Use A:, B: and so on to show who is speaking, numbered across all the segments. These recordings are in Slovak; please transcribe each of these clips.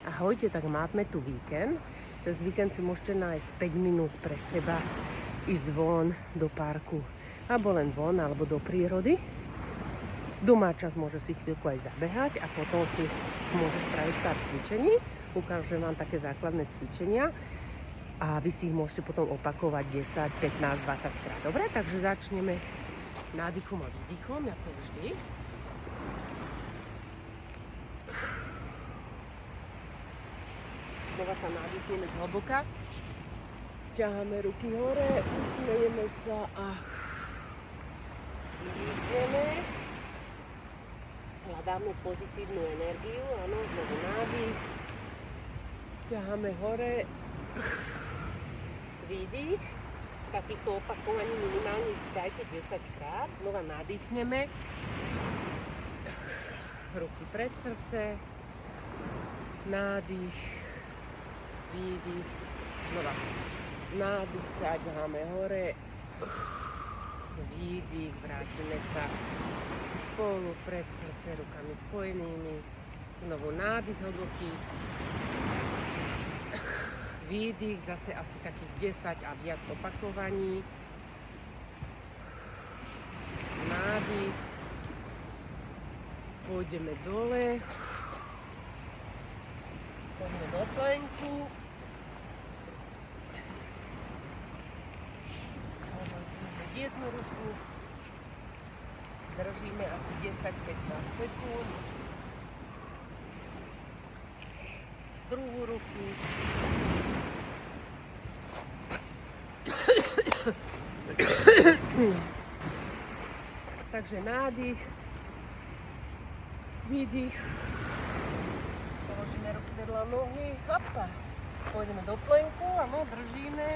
A: Ahojte, tak máme tu víkend. Cez víkend si môžete nájsť 5 minút pre seba, ísť von do parku, alebo len von, alebo do prírody. Doma čas môže si chvíľku aj zabehať a potom si môže spraviť pár cvičení. Ukážem vám také základné cvičenia a vy si ich môžete potom opakovať 10, 15, 20 krát. Dobre, takže začneme nádychom a výdychom, ako vždy. Znova sa nadýchneme zhlboka. Ťaháme ruky hore, usmejeme sa a vydýchneme. Hľadáme pozitívnu energiu, áno, znovu nádych. Ťaháme hore, výdych. Takýchto opakovaní minimálne si dajte 10 krát. Znova nadýchneme. Ruky pred srdce. Nádych. Výdych. Znova nádych, ťaháme hore. Výdych, vrátime sa spolu pred srdce, rukami spojenými. Znovu nádych hlboký. Výdych, zase asi takých 10 a viac opakovaní. Nádych. Pôjdeme dole. Poďme do plenku. Môžem zdvihnúť jednu ruku. Držíme asi 10-15 sekúnd. Druhú ruku. Takže nádych. Výdych. Položíme ruky vedľa nohy. Hopa. Pôjdeme do plenku. Áno, držíme.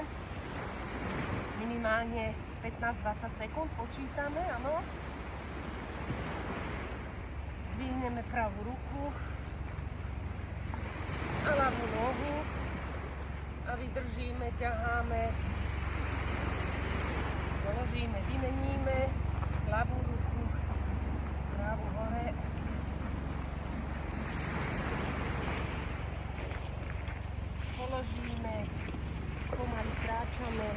A: Minimálne 15-20 sekúnd počítame, áno. Zdvihneme pravú ruku a ľavú nohu a vydržíme, ťaháme. Položíme, vymeníme ľavú ruku, pravú hore. Položíme, pomaly kráčame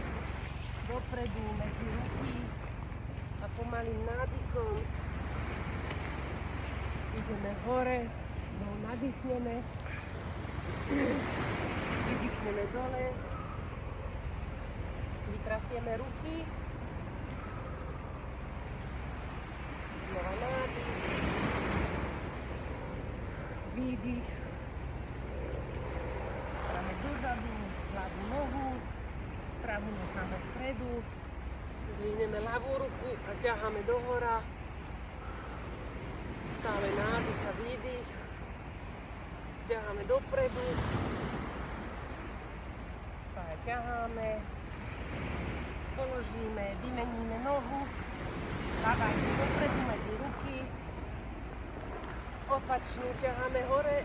A: dopredu medzi ruky a pomalým nádychom ideme hore, znovu nadýchneme, vydýchneme dole, vytrasieme ruky, znova nádych, výdych, dáme dozadu ľavú nohu, pravú necháme vpredu, zdvihneme ľavú ruku a ťaháme dohora. Stále nádych a výdych. Ťaháme dopredu. Stále ťaháme. Položíme, vymeníme nohu. Ľavá ide dopredu medzi ruky. Opačnú ťaháme hore.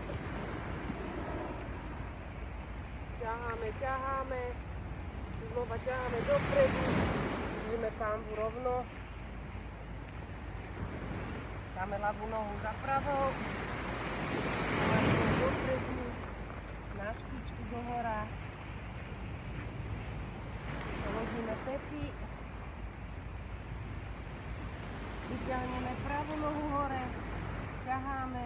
A: Ťaháme. Znova ťaháme dopredu. Držíme pánvu rovno. Dáme ľavú nohu za pravou. Dáme dopredu. Na špičku do hora. Položíme pety. Vyťahneme pravú nohu hore. Ťaháme.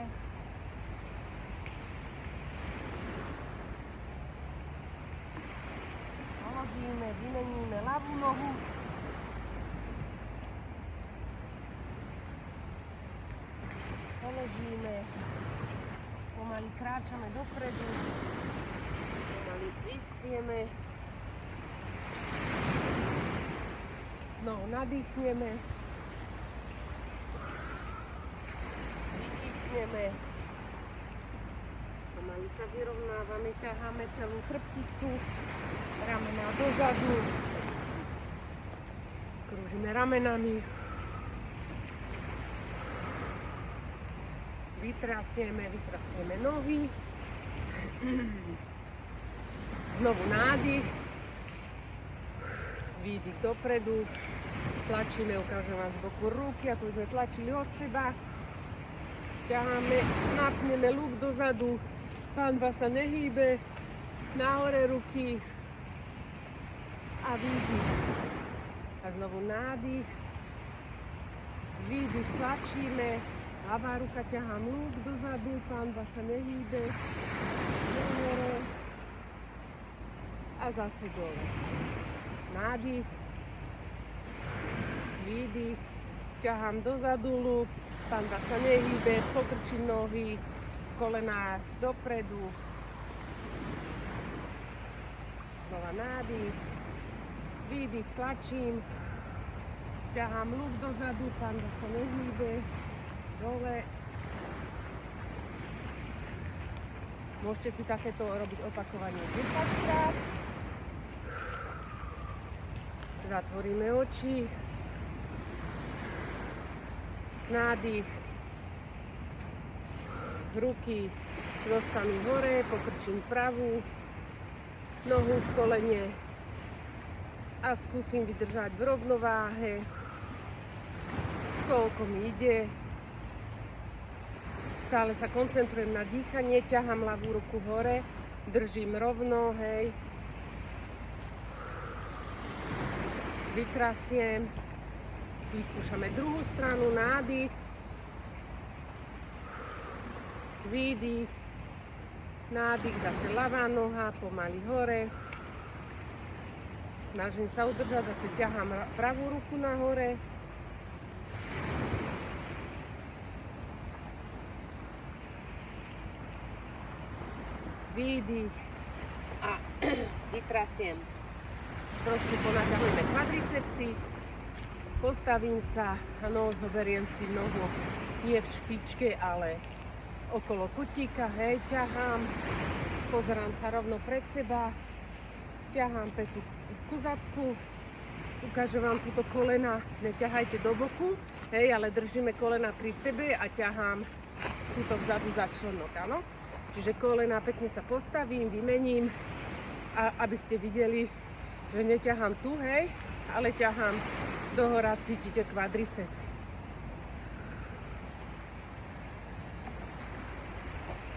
A: Položíme, vymeníme ľavú nohu. Položíme, pomaly kráčame dopredu, pomaly vystrieme, znovu nadýchneme, vydýchneme, pomaly sa vyrovnávame, ťaháme celú chrbticu, ramena dozadu, krúžime ramenami, vytrasieme nohy, znovu nádych, výdych dopredu, tlačíme, ukážem vám z boku ruky, ako sme tlačili od seba, ťaháme, napneme luk dozadu, Pánva sa nehýbe. Nahore ruky. A výdych. A znovu nádych. Výdych, tlačíme. Ľavá ruka ťahá lúk dozadu. Pánva sa nehýbe. Dohore. A zase dole. Nádych. Výdych. Ťahám dozadu lúk. Pánva sa nehýbe. Pokrčím nohy. Kolená dopredu. Znova nádych. Výdych, tlačím. Ťahám lúk dozadu. Pánva sa nehýbe. Dole. Môžete si takéto robiť opakovanie 10 krát. Zatvoríme oči. Nádych. Ruky dostanú hore, pokrčím pravú nohu v kolene a skúsim vydržať v rovnováhe, koľko mi ide. Stále sa koncentrujem na dýchanie, ťahám ľavú ruku hore, držím rovno, hej. Vytrasiem. Vyskúšame druhú stranu, nádych. Výdych. Nádych, zase ľavá noha, pomaly hore. Snažím sa udržať, zase ťahám pravú ruku nahore. Výdych a vytrasiem. Trošku ponaťahujeme kvadricepsy. Postavím sa, no, zoberiem si nohu nie v špičke, ale okolo kutíka, hej, ťahám. Pozerám sa rovno pred seba. Ťahám petu ku zadku. Ukážem vám túto kolena, neťahajte do boku, hej, ale držíme kolena pri sebe a ťahám túto vzadu za člnok, áno. Čiže kolena pekne sa postavím, vymením, a aby ste videli, že neťahám tu, hej, ale ťahám dohora, cítite kvadriceps.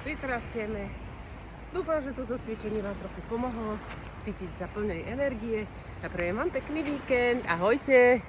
A: Vytrasieme. Dúfam, že toto cvičenie vám trochu pomohlo. Cítite sa plnej energie a prajem vám pekný víkend. Ahojte!